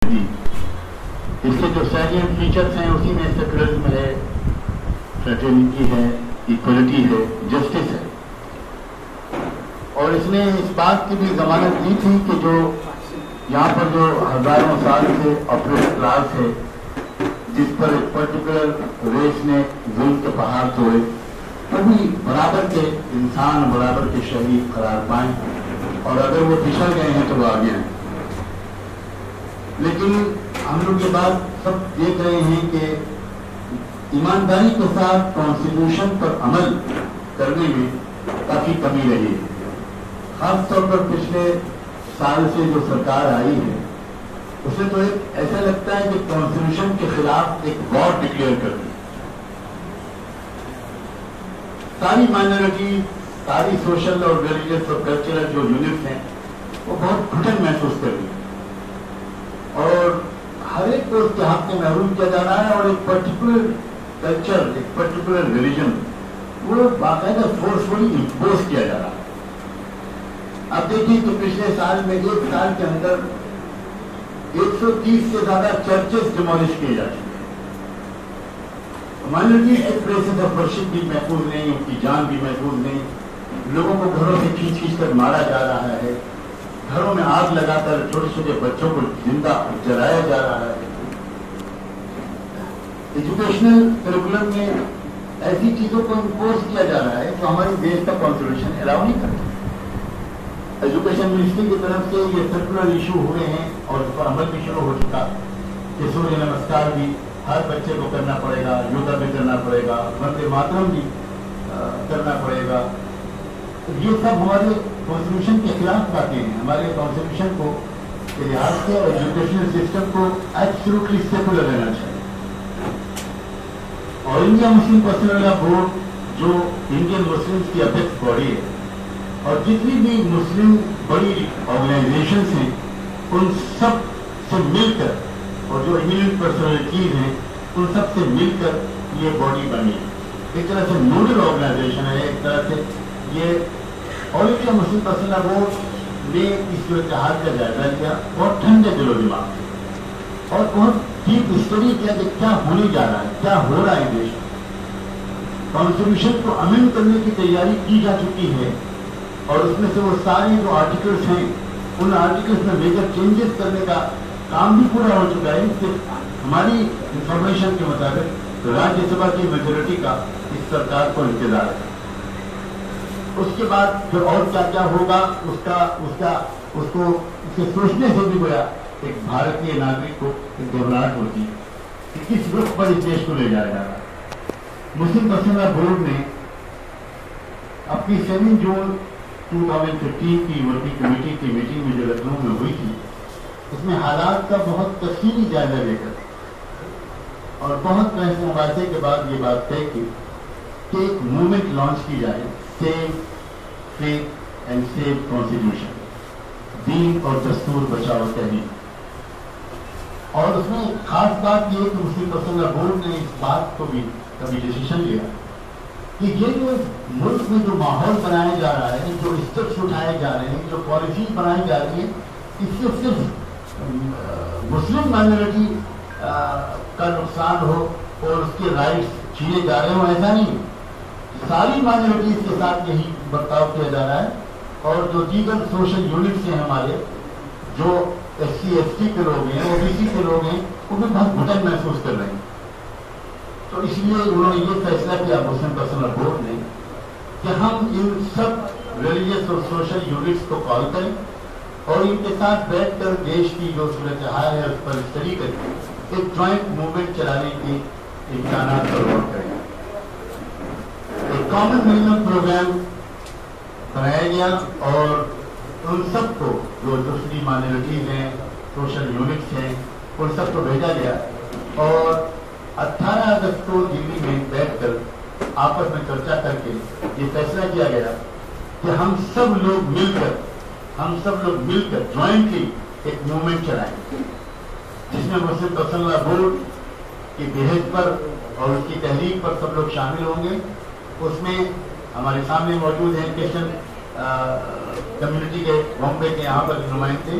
اس کے جو salient features ہیں اسی میں سیکولرزم ہے، فریٹرنیٹی ہے، ایکولیٹی ہے، جسٹس ہے. اور اس نے اس بات کی بھی ضمانت دی تھی کہ جو یہاں پر جو ہزاروں سال سے اپریس کلاس ہے جس پر ایک پرٹیکولر ریس نے ظلم کے پہاڑ توڑے، وہ بھی برابر کے انسان، برابر کے شہید قرار پائیں، اور اگر وہ پچھڑ گئے ہیں تو وہ آگے ہیں. لیکن ہم لوگ یہ بات سب دیکھ رہے ہیں کہ ایمانداری کے ساتھ کانسٹیٹیوشن پر عمل کرنے میں کافی کمی رہی ہے. خاص طور پر پچھلے سال سے جو سرکار آئی ہے اسے تو ایک ایسا لگتا ہے کہ کانسٹیٹیوشن کے خلاف ایک وار ڈکلیئر کر دی. ساری مائنورٹی، ساری سوشل اور ریلیجیس اور کلچرل جو یونٹس ہیں وہ بہت گھٹن محسوس کر رہی ہیں، اور ہر ایک کو اس کے حق میں محروم کیا جا رہا ہے، اور ایک پرٹیکولر کلچر، ایک پرٹیکولر ریلیجن وہ باقاعدہ فورسفلی امپوز کیا جا رہا ہے. اب دیکھیے کہ پچھلے سال میں ایک سال کے اندر 130 سے زیادہ چرچز ڈیمولش کیے جا چکے ہیں. مائنورٹیز کے پلیسز آف ورشپ بھی محفوظ نہیں، ان کی جان بھی محفوظ نہیں. لوگوں کو گھروں سے کھینچ کھینچ کر مارا جا رہا ہے، گھروں میں آگ لگا کر چھوٹے چھوٹے بچوں کو زندہ جلایا جا رہا ہے. ایجوکیشنل کریکولم میں ایسی چیزوں کو امپوز کیا جا رہا ہے جو ہمارے دیش کا کانسٹیٹیوشن الاؤ نہیں کرتا. ایجوکیشن منسٹری کی طرف سے یہ سرکولر ایشو ہوئے ہیں اور اس پر عمل بھی شروع ہو چکا کہ سوریہ نمسکار بھی ہر بچے کو کرنا پڑے گا، یوگا بھی کرنا پڑے گا، وندے ماترم بھی کرنا پڑے گا. یہ سب ہمارے کانسٹیٹیوشن کے خلاف باتیں ہیں. ہمارے کانسٹیٹیوشن کو کے لحاظ سے اور ایجوکیشنل سسٹم کو ایبسولوٹلی سیکولر رہنا چاہیے. اور انڈیا مسلم پرسنل لا بورڈ جو انڈین مسلمس کی اپیکس باڈی ہے، اور جتنی بھی مسلم بڑی آرگنائزیشنس ہیں ان سب سے مل کر، اور جو ایمیننٹ پرسنالٹیز ہیں ان سب سے مل کر یہ باڈی بنی ہے. ایک طرح سے نوڈل آرگنائزیشن ہے. ایک طرح سے یہ آل انڈیا مسلم پرسنل لا بورڈ نے اس اتحاد کا جائزہ لیا اور ٹھنڈے دل و دماغ سے، اور بہت ڈیپ اسٹڈی کیا کہ کیا ہونے جا رہا ہے، کیا ہو رہا ہے دیش میں. کانسٹیٹیوشن کو امینڈ کرنے کی تیاری کی جا چکی ہے، اور اس میں سے وہ سارے جو آرٹیکلس ہیں ان آرٹیکلس میں میجر چینجز کرنے کا کام بھی پورا ہو چکا ہے. صرف ہماری انفارمیشن کے مطابق راجیہ سبھا کی میجورٹی کا اس سرکار کو انتظار ہے. اس کے بعد پھر اور کیا کیا ہوگا اس کو سوچنے سے بھی گویا ایک بھارتی ناگرک کو ایک گھبراہٹ ہوتی ہے کہ کس رخ پر اس دیش کو لے جایا جا رہا ہے. مسلم پرسنل لا بورڈ نے اپنی 7 جون 2015 کی ورکنگ کمیٹی کی میٹنگ میں جو لکھنؤ میں ہوئی تھی اس میں حالات کا بہت تفصیلی جائزہ لے کر اور بہت بحث مباحثے کے بعد یہ بات طے کی کہ ایک موومنٹ لانچ کی جائے، save faith and save constitution, دین اور دستور بچاؤ تحریک. اور اس میں خاص بات یہ کہ مسلم پرسنل لا بورڈ نے اس بات کو بھی کبھی ڈیسیشن لیا کہ یہ جو ملک میں جو ماحول بنایا جا رہا ہے، جو اسٹیپس اٹھائے جا رہے ہیں، جو پالیسیز بنائی جا رہی ہیں، اس سے صرف مسلم مائنورٹی کا نقصان ہو اور اس کے رائٹس چھینے جا رہے ہوں، ایسا نہیں. ساری مائنورٹیز کے ساتھ یہی برتاؤ کیا جا رہا ہے. اور جو دیگر سوشل یونٹس ہیں ہمارے، جو ایس سی ایس ٹی کے لوگ ہیں، او بی سی کے لوگ ہیں، وہ بھی بہت گھٹن محسوس کر رہے ہیں. تو اس لیے انہوں نے یہ فیصلہ کیا مسلم پرسنل لا بورڈ نے کہ ہم ان سب ریلیجیس اور سوشل یونٹس کو کال کریں اور ان کے ساتھ بیٹھ کر دیش کی جو صورتحال ہے اس پر اسٹڈی کر کے ایک جوائنٹ موومنٹ چلانے کے امکانات پر غور کریں. ایک کامن منیمم پروگرام بنایا گیا اور ان سب کو جو دوسری مائنورٹیز ہیں، سوشل یونٹس ہیں، ان سب کو بھیجا گیا اور 18 اگست کو دلی میں بیٹھ کر آپس میں چرچا کر کے یہ فیصلہ کیا گیا کہ ہم سب لوگ مل کر جوائنٹلی ایک موومنٹ چلائیں جس میں مسلم پرسنل لا بورڈ کی بحث پر اور اس کی تحریک پر سب لوگ شامل ہوں گے. اس میں ہمارے سامنے موجود ہیں کرسچن کمیونٹی کے بامبے کے یہاں پر نمائندے،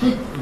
6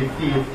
SC, ST,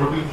OBC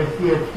SC, ST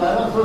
1100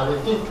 RSS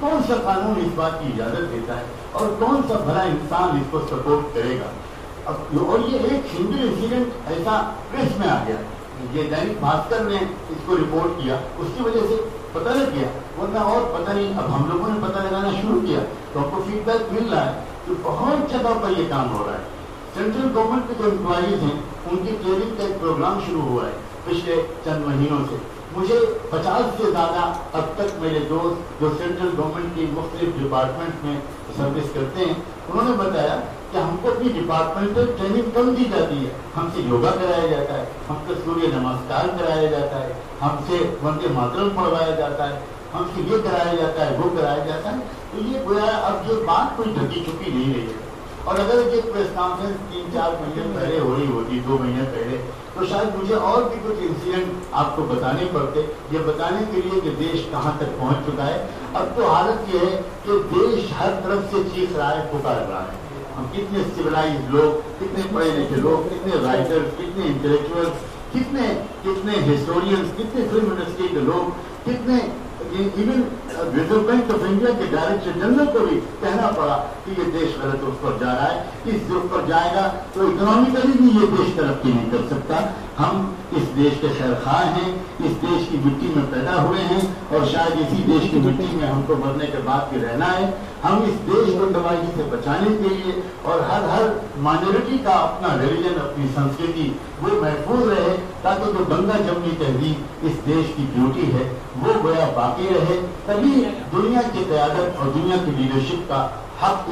کون سا قانون اس بات کی اجازت دیتا ہے اور کون سا بھلا انسان اس کو سپورٹ کرے گا؟ اور یہ ایک سنگل انسیڈنٹ ایسا پریس میں آ گیا، یہ دینک بھاسکر نے اس کو رپورٹ کیا، اس کی وجہ سے پتہ لگ گیا، ورنہ اور پتہ نہیں۔ اب ہم لوگوں نے پتہ لگانا شروع کیا تو ہم کو فیڈ بیک مل رہا ہے کہ بہت جگہ پر یہ کام ہو رہا ہے۔ سینٹرل گورنمنٹ کے جو امپلائیز ہیں ان کی ٹریننگ کا ایک پروگرام شروع ہوا ہے پچھلے چند مہینوں سے۔ مجھے 50 سے زیادہ اب تک میرے دوست جو سینٹرل گورنمنٹ کی مختلف ڈپارٹمنٹ میں سروس کرتے ہیں، انہوں نے بتایا کہ ہم کو اپنی ڈپارٹمنٹل ٹریننگ کم دی جاتی ہے، ہم سے یوگا کرایا جاتا ہے، ہم سے سوریہ نمسکار کرایا جاتا ہے، ہم سے وندے ماترم پڑھوایا جاتا ہے، ہم سے یہ کرایا جاتا ہے، وہ کرایا جاتا ہے۔ تو یہ گویا اب یہ بات کوئی ڈھکی چھپی نہیں رہی ہے۔ اور اگر یہ پریس کانفرنس 3-4 مہینے پہلے ہو رہی ہوتی، 2 مہینے پہلے، تو شاید مجھے اور بھی کچھ انسیڈنٹ آپ کو بتانے پڑتے، یہ بتانے کے لیے کہ دیش کہاں تک پہنچ چکا ہے۔ اب تو حالت یہ ہے کہ دیش ہر طرف سے چیخ رہا ہے، پکار رہا ہے۔ ہم کتنے سویلائز لوگ، کتنے پڑھے لکھے لوگ، کتنے رائٹرز، کتنے انٹلیکچوئل، کتنے ہسٹورینز، کتنے فلم انڈسٹری کے لوگ، کتنے even reserve bank of India کے ڈائریکٹر جنرل کو بھی کہنا پڑا کہ یہ دیش غلط رخ پر جا رہا ہے، اس رخ پر جائے گا تو اکنامیکلی بھی یہ دیش ترقی نہیں کر سکتا۔ ہم اس دیش کے خیر خواہ ہیں، اس دیش کی مٹی میں پیدا ہوئے ہیں اور شاید اسی دیش کی مٹی میں ہم کو مرنے کے بعد بھی رہنا ہے۔ ہم اس دیش کو تباہی سے بچانے کے لیے اور ہر مائنورٹی کا اپنا ریلیجن، اپنی سنسکرتی وہ محفوظ رہے، تاکہ جو گنگا جمنی تہذیب اس دیش کی بیوٹی ہے وہ گویا باقی رہے، تبھی دنیا کی قیادت اور دنیا کی لیڈرشپ کا حق